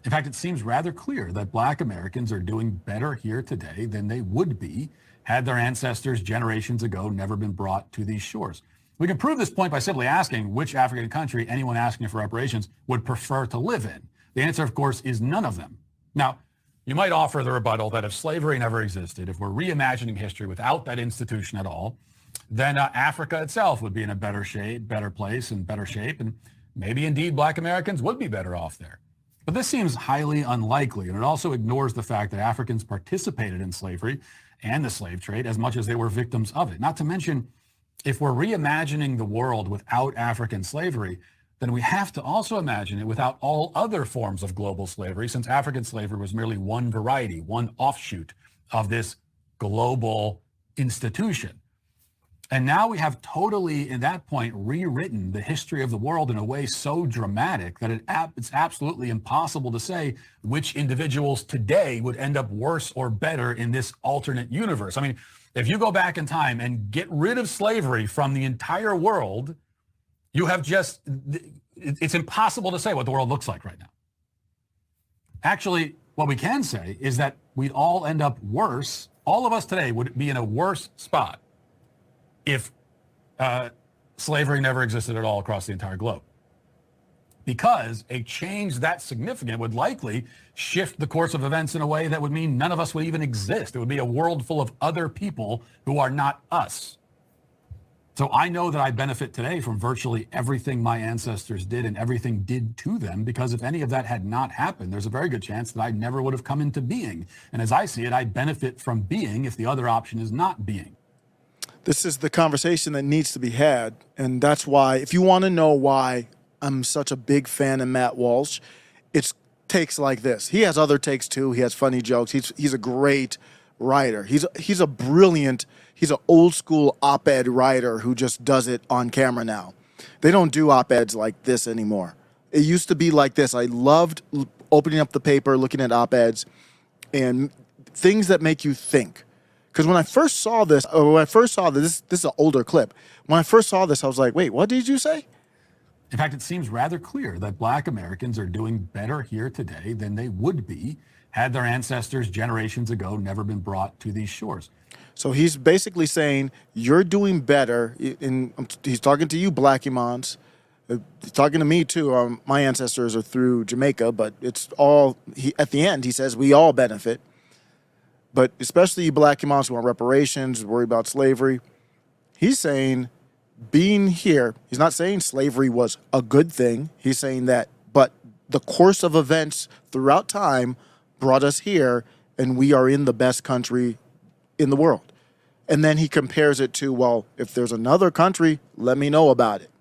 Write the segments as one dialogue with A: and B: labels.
A: In fact, it seems rather clear that Black Americans are doing better here today than they would be had their ancestors generations ago never been brought to these shores. We can prove this point by simply asking which African country anyone asking for reparations would prefer to live in. The answer, of course, is none of them. Now, you might offer the rebuttal that if slavery never existed, if we're reimagining history without that institution at all, then Africa itself would be in a better shape, better place, and better shape, and maybe indeed Black Americans would be better off there. But this seems highly unlikely, and it also ignores the fact that Africans participated in slavery and the slave trade as much as they were victims of it. Not to mention, if we're reimagining the world without African slavery, then we have to also imagine it without all other forms of global slavery, since African slavery was merely one variety, one offshoot of this global institution. And now we have totally, at that point, rewritten the history of the world in a way so dramatic that it's absolutely impossible to say which individuals today would end up worse or better in this alternate universe. I mean, if you go back in time and get rid of slavery from the entire world, you have just, it's impossible to say what the world looks like right now. Actually, what we can say is that we'd all end up worse. All of us today would be in a worse spot if slavery never existed at all across the entire globe. Because a change that significant would likely shift the course of events in a way that would mean none of us would even exist. It would be a world full of other people who are not us. So I know that I benefit today from virtually everything my ancestors did and everything did to them, because if any of that had not happened, there's a very good chance that I never would have come into being. And as I see it, I benefit from being if the other option is not being.
B: This is the conversation that needs to be had. And that's why, if you want to know why I'm such a big fan of Matt Walsh, it's takes like this. He has other takes too. He has funny jokes. He's a great writer. He's a brilliant, he's an old school op-ed writer who just does it on camera now. They don't do op-eds like this anymore. It used to be like this. I loved opening up the paper, looking at op-eds and things that make you think. Because when I first saw this, this is an older clip. When I first saw this, I was like, wait, what did you say?
A: In fact, it seems rather clear that Black Americans are doing better here today than they would be had their ancestors generations ago never been brought to these shores.
B: So he's basically saying you're doing better. He's talking to you, Black Imams. He's talking to me too. My ancestors are through Jamaica, but it's all, at the end, he says we all benefit. But especially you Black Imams who want reparations, worry about slavery. He's saying being here, he's not saying slavery was a good thing. He's saying that, but the course of events throughout time brought us here, and we are in the best country in the world. And then he compares it to, well, if there's another country, let me know about it.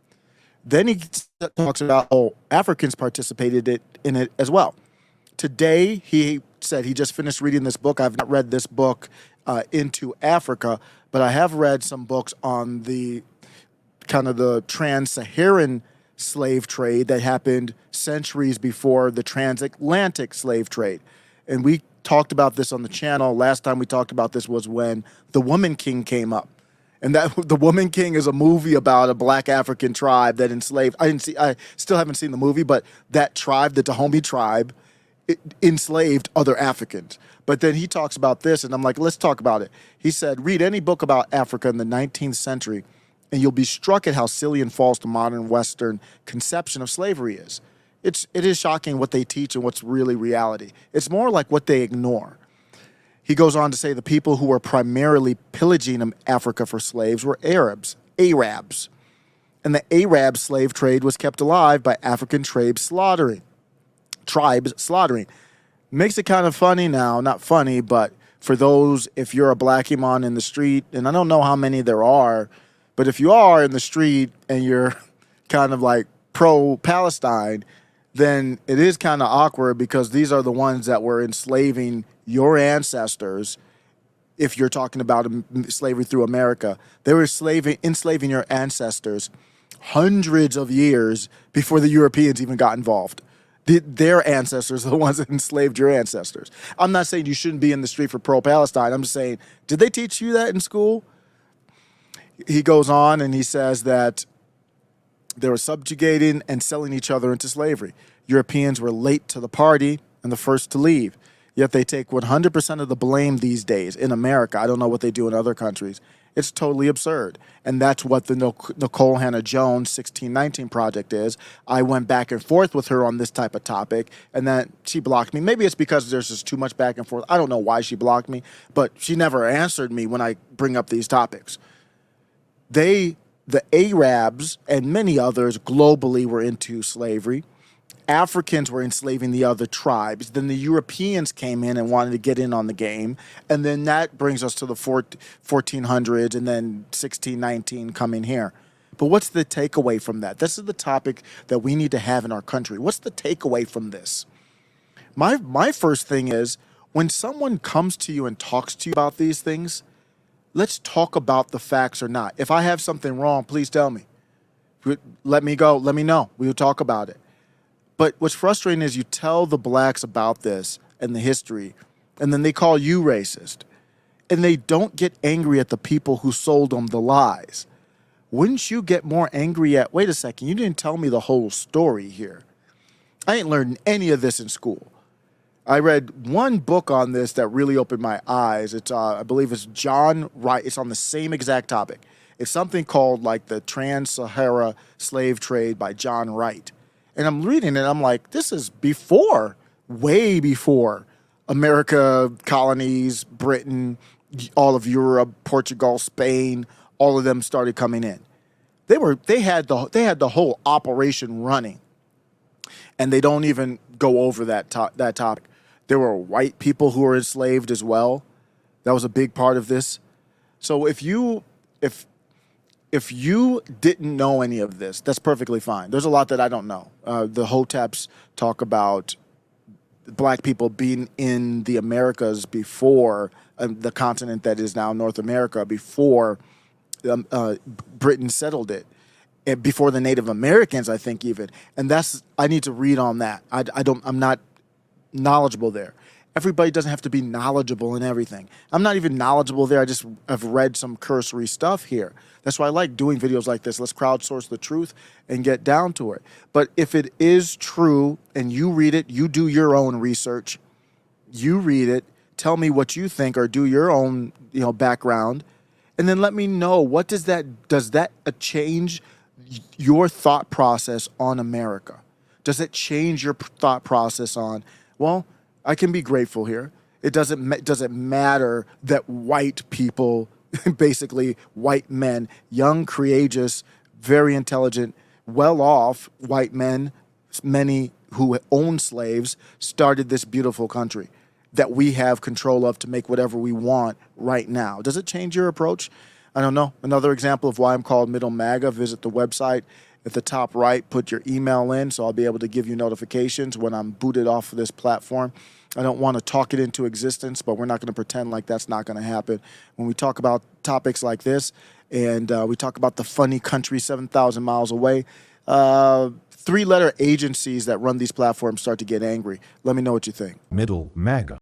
B: Then he talks about, oh, Africans participated in it as well. Today, he said he just finished reading this book. I've not read this book, Into Africa, but I have read some books on the kind of the trans-Saharan slave trade that happened centuries before the transatlantic slave trade. And we talked about this on the channel. Last time we talked about this was when The Woman King came up. And that The Woman King is a movie about a Black African tribe that enslaved. I still haven't seen the movie, but that tribe, the Dahomey tribe, enslaved other Africans. But then he talks about this, and I'm like, let's talk about it. He said, read any book about Africa in the 19th century, and you'll be struck at how silly and false the modern Western conception of slavery is. It is shocking what they teach and what's really reality. It's more like what they ignore. He goes on to say the people who were primarily pillaging Africa for slaves were Arabs. And the Arab slave trade was kept alive by African tribes slaughtering. Makes it kind of funny now, not funny, but for those, if you're a Black Imam in the street, and I don't know how many there are, but if you are in the street and you're kind of like pro-Palestine, then it is kind of awkward because these are the ones that were enslaving your ancestors. If you're talking about slavery through America, they were enslaving your ancestors hundreds of years before the Europeans even got involved. Their ancestors are the ones that enslaved your ancestors. I'm not saying you shouldn't be in the street for pro-Palestine. I'm just saying, did they teach you that in school? He goes on and he says that they were subjugating and selling each other into slavery. Europeans were late to the party. and the first to leave. Yet they take 100% of the blame these days in America. I don't know what they do in other countries. It's totally absurd. And that's what the Nicole Hannah Jones 1619 project is. I went back and forth with her on this type of topic, and then she blocked me. Maybe it's because there's just too much back and forth. I don't know why she blocked me, but she never answered me when I bring up these topics. The Arabs and many others globally were into slavery. Africans were enslaving the other tribes. Then the Europeans came in and wanted to get in on the game. And then that brings us to the 1400s and then 1619 coming here. But what's the takeaway from that? This is the topic that we need to have in our country. What's the takeaway from this? My first thing is, when someone comes to you and talks to you about these things, let's talk about the facts or not. If I have something wrong, please tell me. Let me go. Let me know. We'll talk about it. But what's frustrating is you tell the blacks about this and the history, and then they call you racist. And they don't get angry at the people who sold them the lies. Wouldn't you get more angry at, wait a second, you didn't tell me the whole story here. I ain't learned any of this in school. I read one book on this that really opened my eyes. It's, I believe it's John Wright. It's on the same exact topic. It's something called like the Trans-Sahara Slave Trade by John Wright. And I'm reading it, I'm like, this is before, way before America, colonies, Britain, all of Europe, Portugal, Spain, all of them started coming in. They had the whole operation running, and they don't even go over that topic. There were white people who were enslaved as well. That was a big part of this. So if you didn't know any of this, that's perfectly fine. There's a lot that I don't know. The Hoteps talk about black people being in the Americas before the continent that is now North America, before Britain settled it, and before the Native Americans, I think even. And I need to read on that. I'm not knowledgeable there. Everybody doesn't have to be knowledgeable in everything. I'm not even knowledgeable there. I've read some cursory stuff here. That's why I like doing videos like this. Let's crowdsource the truth and get down to it. But if it is true and you read it, you do your own research. You read it. Tell me what you think, or do your own, background, and then let me know does that change your thought process on America? Does it change your thought process on, well, I can be grateful here. It doesn't matter that white people, basically white men, young, courageous, very intelligent, well-off white men, many who own slaves, started this beautiful country that we have control of to make whatever we want right now. Does it change your approach? I don't know. Another example of why I'm called Middle MAGA, visit the website. At the top right, put your email in so I'll be able to give you notifications when I'm booted off of this platform. I don't want to talk it into existence, but we're not going to pretend like that's not going to happen. When we talk about topics like this, and we talk about the funny country 7,000 miles away, three-letter agencies that run these platforms start to get angry. Let me know what you think.
C: Middle MAGA.